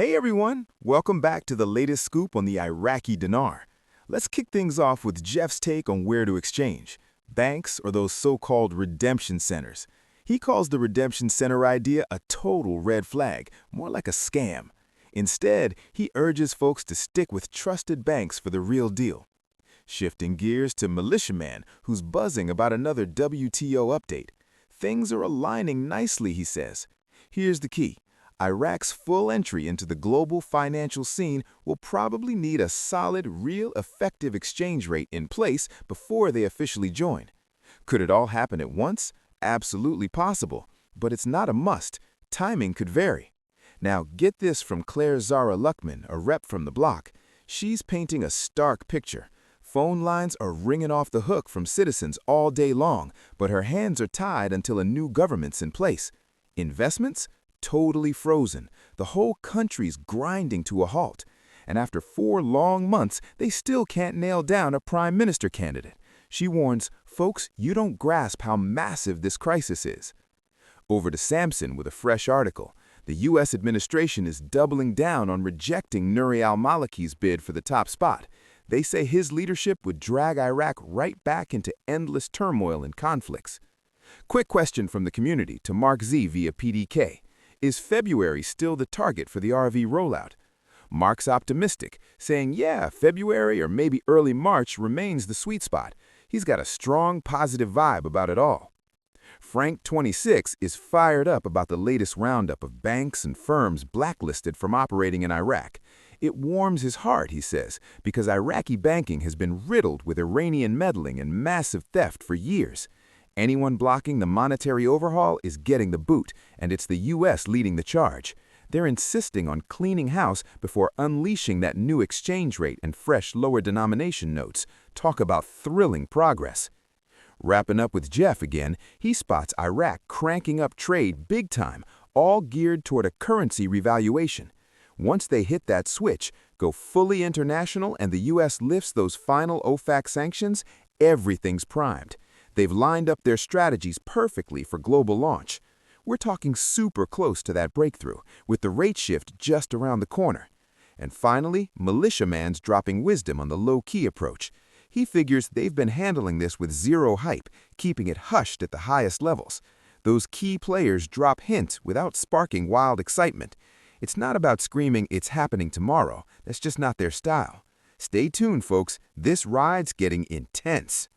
Hey everyone, welcome back to the latest scoop on the Iraqi dinar. Let's kick things off with Jeff's take on where to exchange, banks or those so-called redemption centers. He calls the redemption center idea a total red flag, more like a scam. Instead, he urges folks to stick with trusted banks for the real deal. Shifting gears to Militiaman, who's buzzing about another WTO update. Things are aligning nicely, he says. Here's the key. Iraq's full entry into the global financial scene will probably need a solid, real, effective exchange rate in place before they officially join. Could it all happen at once? Absolutely possible, but it's not a must. Timing could vary. Now, get this from Claire Zara Luckman, a rep from the block. She's painting a stark picture. Phone lines are ringing off the hook from citizens all day long, but her hands are tied until a new government's in place. Investments? Totally frozen. The whole country's grinding to a halt. And after 4 long months, they still can't nail down a prime minister candidate. She warns, folks, you don't grasp how massive this crisis is. Over to Samson with a fresh article. The U.S. administration is doubling down on rejecting Nouri al-Maliki's bid for the top spot. They say his leadership would drag Iraq right back into endless turmoil and conflicts. Quick question from the community to Mark Z via PDK. Is February still the target for the RV rollout? Mark's optimistic, saying, yeah, February or maybe early March remains the sweet spot. He's got a strong, positive vibe about it all. Frank, 26, is fired up about the latest roundup of banks and firms blacklisted from operating in Iraq. It warms his heart, he says, because Iraqi banking has been riddled with Iranian meddling and massive theft for years. Anyone blocking the monetary overhaul is getting the boot, and it's the U.S. leading the charge. They're insisting on cleaning house before unleashing that new exchange rate and fresh lower denomination notes. Talk about thrilling progress. Wrapping up with Jeff again, he spots Iraq cranking up trade big time, all geared toward a currency revaluation. Once they hit that switch, go fully international, and the U.S. lifts those final OFAC sanctions, everything's primed. They've lined up their strategies perfectly for global launch. We're talking super close to that breakthrough, with the rate shift just around the corner. And finally, Militiaman's dropping wisdom on the low-key approach. He figures they've been handling this with zero hype, keeping it hushed at the highest levels. Those key players drop hints without sparking wild excitement. It's not about screaming, "It's happening tomorrow." That's just not their style. Stay tuned, folks. This ride's getting intense.